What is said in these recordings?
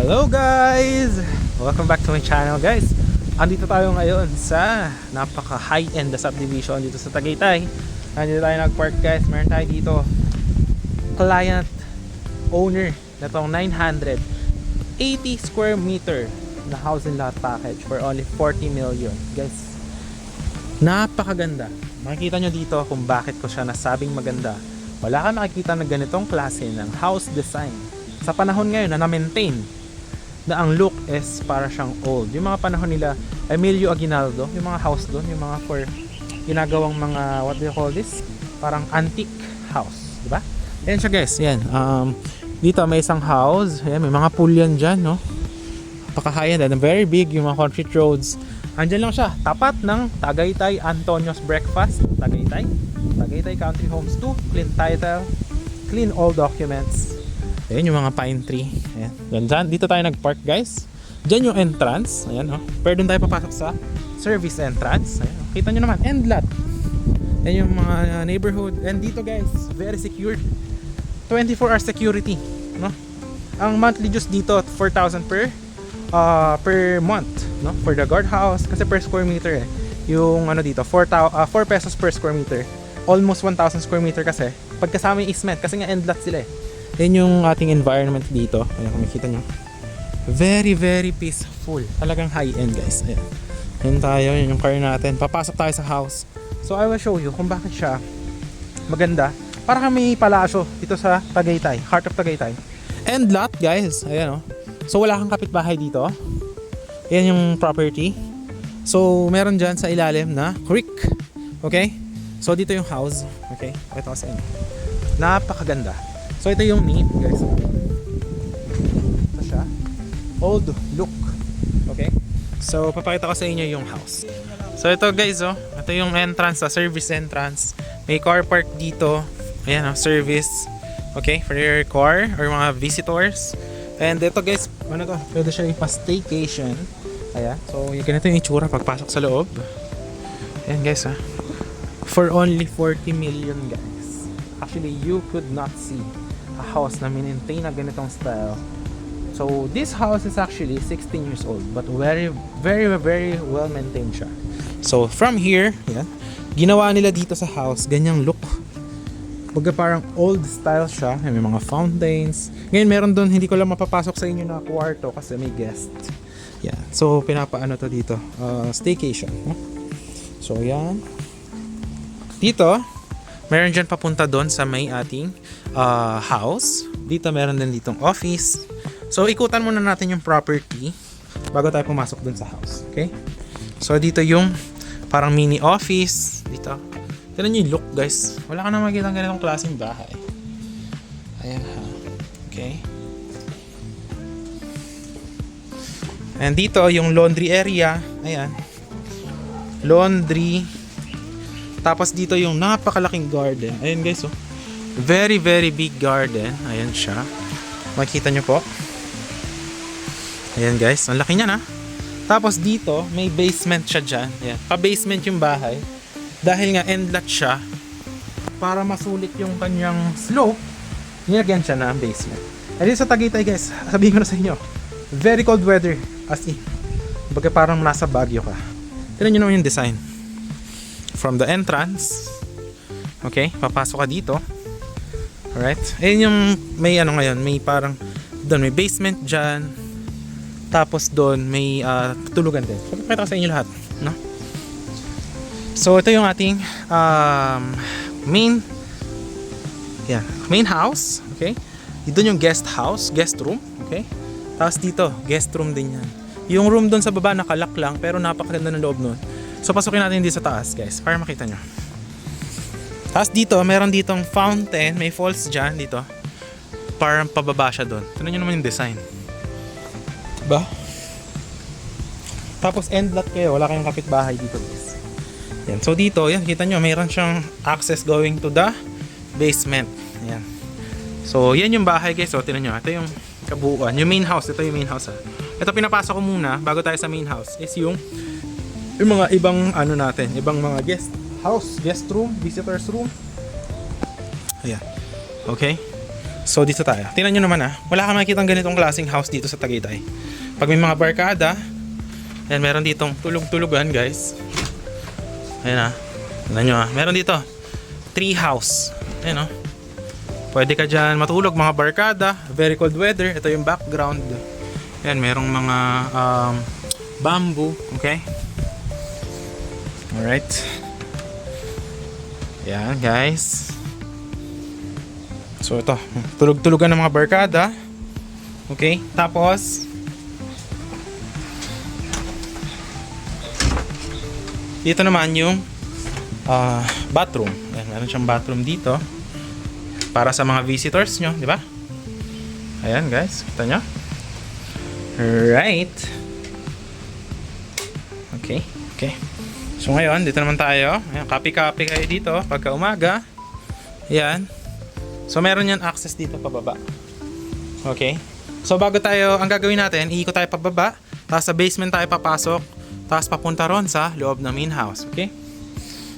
Hello guys! Welcome back to my channel guys. Andito tayo ngayon sa napaka high-end na subdivision dito sa Tagaytay. Andito tayo nag-park guys. Meron tayo dito client owner na tong 980 square meter na house and lot package for only 40 million guys. Napakaganda. Makikita nyo dito kung bakit ko siya nasabing maganda. Wala ka makikita na ganitong klase ng house design sa panahon ngayon na na-maintain na ang look is para siyang old. Yung mga panahon nila Emilio Aguinaldo, yung mga house doon, yung mga for ginagawang mga, what do you call this? Parang antique house, di ba? Ayan siya guys, yan. Dito may isang house, ayan, may mga pool yan dyan, no? Napaka-high-end, and very big, yung mga concrete roads. Andyan lang siya, tapat ng Tagaytay Antonio's Breakfast, Tagaytay Country Homes 2, clean title, clean all documents. Ayan yung mga pine tree. Ayan. Dyan, dito tayo nag-park guys. Dyan yung entrance. Ayan oh. Pero doon tayo papasok sa service entrance. Ayan, oh. Kita nyo naman, end lot. Ayan yung mga neighborhood. And dito guys, very secured. 24-hour security. No? Ang monthly dues dito, 4,000 per month. No? For the guardhouse. Kasi per square meter eh. Yung ano dito, 4 pesos per square meter. Almost 1,000 square meter kasi. Pagkasama yung easement. Kasi nga end lot sila eh. Yan yung ating environment dito. Ayan, kung makikita nyo. Very, very peaceful. Talagang high-end guys. Ayan. Ayan tayo. Yan yung car natin. Papasok tayo sa house. So I will show you kung bakit siya maganda. Para kami palasyo dito sa Tagaytay. Heart of Tagaytay. End lot guys. Ayan o. So wala kang kapitbahay dito. Ayan yung property. So meron dyan sa ilalim na creek. Okay? So dito yung house. Okay? Ito kasi napakaganda. So ito yung name guys. Ito siya. Old look. Okay? So papakita ko sa inyo yung house. So ito guys oh. Ito yung entrance, service entrance. May car park dito. Ayan oh, service. Okay? For your car or mga visitors. And ito guys, ano to? Pwede siya ipa-staycation. Ayan. So yung ganito yung itsura pagpasok sa loob. Ayan guys ah. For only 40 million guys. Actually you could not see a house na maintain na ganitong style. So this house is actually 16 years old but very well maintained siya. So from here, yan, ginawa nila dito sa house ganyang look. Pagka parang old style siya, may mga fountains. Ngayon meron doon, hindi ko lang mapapasok sa inyo na kwarto kasi may guest. Yan. So pinapaano to dito, staycation. So yan. Dito meron dyan papunta doon sa may ating house. Dito meron din ditong office. So ikutan muna natin yung property bago tayo pumasok doon sa house. Okay? So dito yung parang mini office. Dito. Tignan nyo yung look guys. Wala ka na makikita ng ganitong klaseng bahay. Ayan ha. Okay? And dito yung laundry area. Ayan. Laundry. Tapos dito yung napakalaking garden. Ayan guys oh. Very big garden. Ayan siya. Makikita nyo po. Ayan guys. Ang laki niya na. Tapos dito may basement siya dyan. Ayan. Pa-basement yung bahay. Dahil nga end lot siya. Para masulit yung kanyang slope. Nilagyan siya na ang basement. And dito sa Tagaytay guys. Sabihin ko na sa inyo. Very cold weather. As in. Baga parang nasa Baguio ka. Tignan nyo naman yung design. From the entrance. Okay, papasok ka dito. Alright. Ayun yung may ano ngayon, may parang doon may basement dyan. Tapos doon may tutulugan din. So, pakita ko sa inyo lahat, no? So ito yung ating main house. Okay. Dito yung guest house, guest room. Okay. Tapos dito, guest room din yan. Yung room doon sa baba nakalock lang pero napakaganda ng loob nun. So pasukin natin dito sa taas guys para makita nyo. Tapos dito meron ditong fountain. May falls dyan dito. Parang pababa siya doon. Tignan nyo naman yung design. Diba? Tapos end lot kayo. Wala kayong kapitbahay dito guys. Yan. So dito yan, kita nyo mayroon siyang access going to the basement. Yan. So yan yung bahay guys. So tignan nyo. Ito yung kabuuan. Yung main house. Ito yung main house ha. Ito pinapasok ko muna bago tayo sa main house is yung mga ibang ano natin, ibang mga guest house, guest room, visitors room. Ayan. Okay? So dito tayo. Tingnan nyo naman wala kang makikitang ganitong klaseng house dito sa Tagaytay. Pag may mga barkada, ayan, meron ditong tulog-tulugan guys. Ayan tingnan nyo meron dito tree house. Ayan pwede ka dyan matulog mga barkada. Very cold weather. Ito yung background. Ayan, merong mga bamboo. Okay. Alright. Ayan guys. So ito, tulog-tulugan ng mga barkada. Okay, tapos dito naman yung bathroom. Ayan, meron siyang bathroom dito para sa mga visitors nyo, di ba? Ayan guys, kita nyo. Right. Okay, okay. So ngayon, dito naman tayo. Ayan, copy-copy kayo dito pagka umaga. Ayan. So meron yan access dito pababa. Okay. So bago tayo, ang gagawin natin, iikot tayo pababa, tapos sa basement tayo papasok, tapos papunta ron sa loob ng main house. Okay.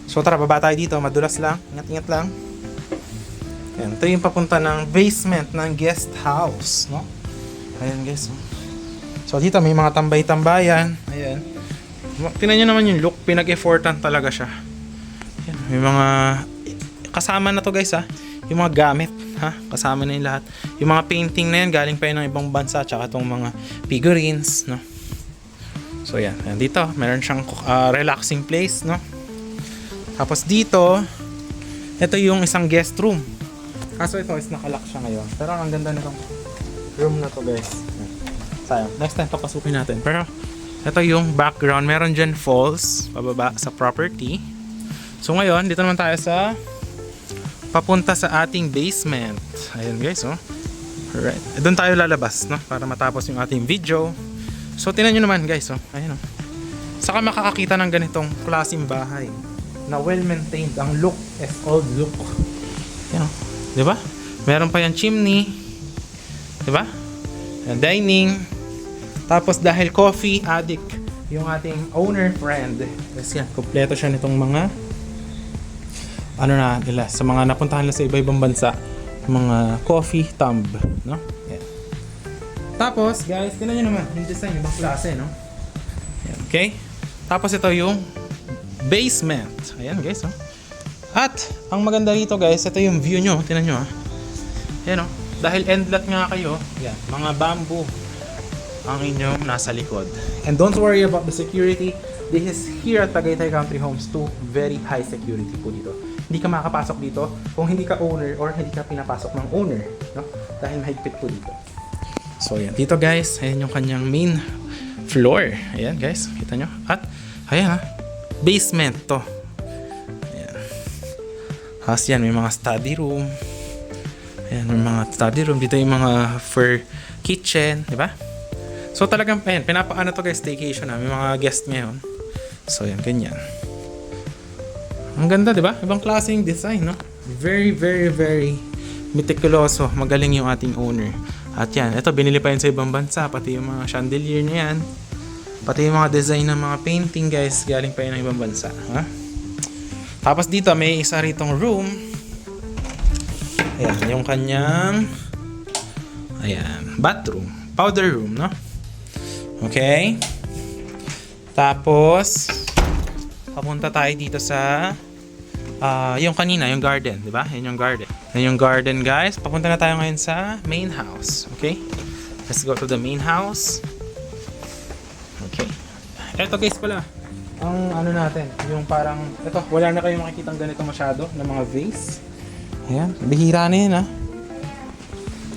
So tara, baba tayo dito, madulas lang, ingat-ingat lang. Ayan, ito yung papunta ng basement ng guest house, no? Ayan guys. So dito may mga tambay-tambayan. Ayan. Tingnan nyo naman yung look, pinag-effortan talaga siya. Ayan, may mga kasama na to guys yung mga gamit, kasama na yung lahat. Yung mga painting na yan, galing pa yun ng ibang bansa, tsaka itong mga figurines, no? So yan, dito, meron siyang relaxing place, no? Tapos dito, ito yung isang guest room. Kaso ito is nakalock siya ngayon. Pero ang ganda nitong room na to guys. Sayang, next time papasukin natin. Pero ito yung background, meron dyan falls, pababa sa property. So ngayon, dito naman tayo sa papunta sa ating basement. Ayan guys, alright. Doon tayo lalabas, no? Para matapos yung ating video. So, tingnan nyo naman guys, ayan Saka makakakita ng ganitong klaseng bahay na well-maintained. Ang look is old look. Ayan di ba? Meron pa yung chimney. Di ba? Dining. Tapos dahil coffee addict yung ating owner friend. Kasi yan, kompleto siya nitong mga nila, sa mga napuntahan nila sa iba-ibang bansa, mga coffee tub, no? Yan. Tapos, guys, tingnan nyo naman, yung design, ibang klase, no? Yan, okay? Tapos ito yung basement. Ayan, guys, At, ang maganda rito, guys, ito yung view nyo, tingnan nyo, Ayan, dahil endlot nga kayo, yan, mga bamboo ang inyong nasa likod. And don't worry about the security. This is here at Tagaytay Country Homes 2, very high security po dito. Hindi ka makakapasok dito kung hindi ka owner or hindi ka pinapasok ng owner, no? Dahil mahigpit po dito. So yan, dito guys, ayan yung kanyang main floor. Ayan guys, kita nyo. At ayan basement to. Ayan. Tapos yan, may mga study room. Ayan, may mga study room. Dito yung mga for kitchen, di ba? So talagang, ayan, pinapaano to guys, staycation May mga guest ngayon. So yan, ganyan. Ang ganda, di ba? Ibang klaseng design, no? Very, very, very meticuloso. Magaling yung ating owner. At yan, ito, binili pa yun sa ibang bansa. Pati yung mga chandelier niya yan. Pati yung mga design ng mga painting, guys. Galing pa yun ng ibang bansa. Tapos dito, may isa ritong room. Ayan, yung kanyang bathroom. Powder room, no? Okay. Tapos papunta tayo dito sa yung kanina, yung garden, di ba? Yan yung garden. Yan yung garden, guys. Papunta na tayo ngayon sa main house. Okay? Let's go to the main house. Okay. Eto guys pala, ang natin, yung parang, eto, wala na kayong makikitang ganito masyado ng mga vase. Ayan, bihira na yan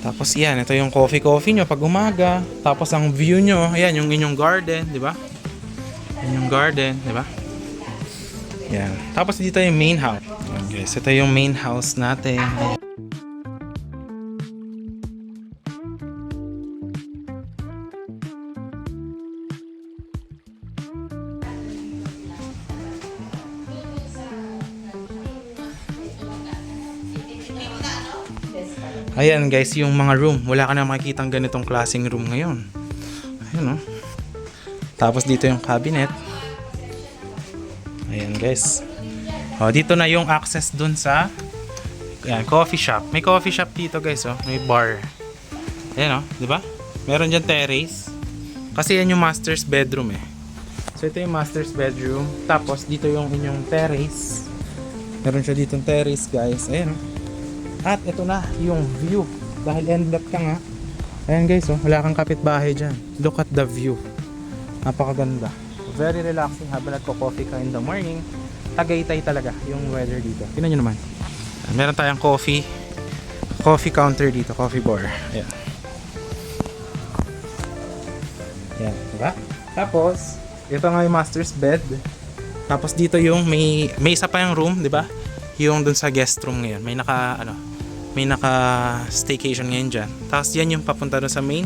Tapos yan, ito yung coffee nyo pag umaga. Tapos ang view nyo, ayan, yung inyong garden, di ba? Yan yung garden, di ba? Yan. Tapos dito yung main house. Yan guys, ito yung main house natin. Ayan guys, yung mga room. Wala ka na makikitang ganitong klaseng room ngayon. Ayan Tapos dito yung cabinet. Ayan guys. Dito na yung access dun sa Ayan, coffee shop. May coffee shop dito guys, oh. May bar. Ayan, oh. Diba? Meron dyan terrace. Kasi yan yung master's bedroom eh. So ito yung master's bedroom. Tapos dito yung inyong terrace. Meron siya ditong terrace guys. Ayan, oh. At ito na yung view. Dahil end up ka nga. Ayan guys, oh. Wala kang kapitbahay dyan. Look at the view. Napakaganda. Very relaxing habang nagko-coffee ka in the morning. Tagaytay talaga yung weather dito. Tingnan nyo naman. Meron tayong coffee counter dito, coffee bar. Ayan. Ayan, diba? Tapos, ito nga yung master's bed. Tapos dito yung may isa pa yung room, diba? Yung dun sa guest room ngayon. May naka staycation ngayon dyan. Tapos yan yung papunta dun sa main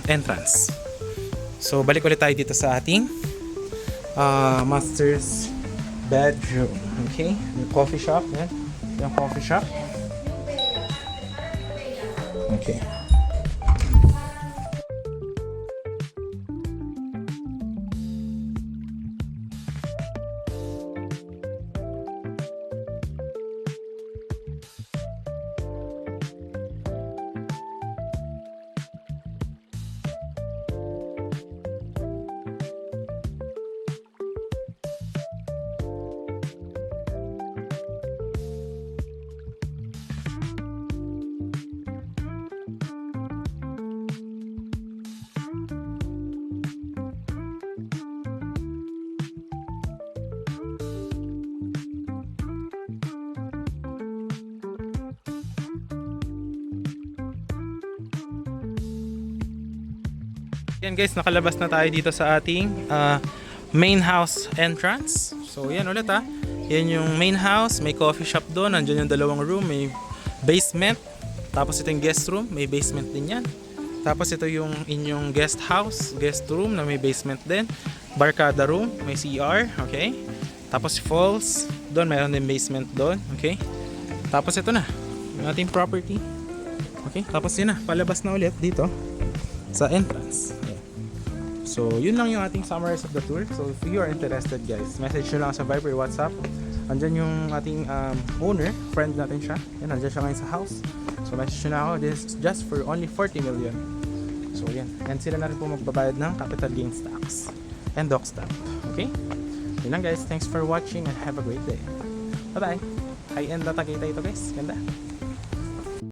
entrance. So, balik ulit tayo dito sa ating master's bedroom. Okay? Yung coffee shop. Yan. Yung coffee shop. Okay. Yan guys, nakalabas na tayo dito sa ating main house entrance. So yan ulit ha. Yan yung main house, may coffee shop doon, nandiyan yung dalawang room, may basement. Tapos ito yung guest room, may basement din yan. Tapos ito yung inyong guest house, guest room na may basement din. Barkada room, may CR, okay. Tapos falls, doon mayroon din basement doon, okay. Tapos ito na, yung ating property. Okay, tapos yun na, palabas na ulit dito sa entrance. So, yun lang yung ating summaries of the tour. So, if you are interested guys, message nyo lang sa Viber, WhatsApp. Andyan yung ating owner, friend natin siya. Yan, andyan siya ngayon sa house. So, message nyo na ako. This is just for only 40 million. So, yan. And sila na rin po magbabayad ng capital gains tax and doc stamp. Okay? Yun lang guys. Thanks for watching and have a great day. Bye-bye. High-end na Tagaytay ito guys. Ganda.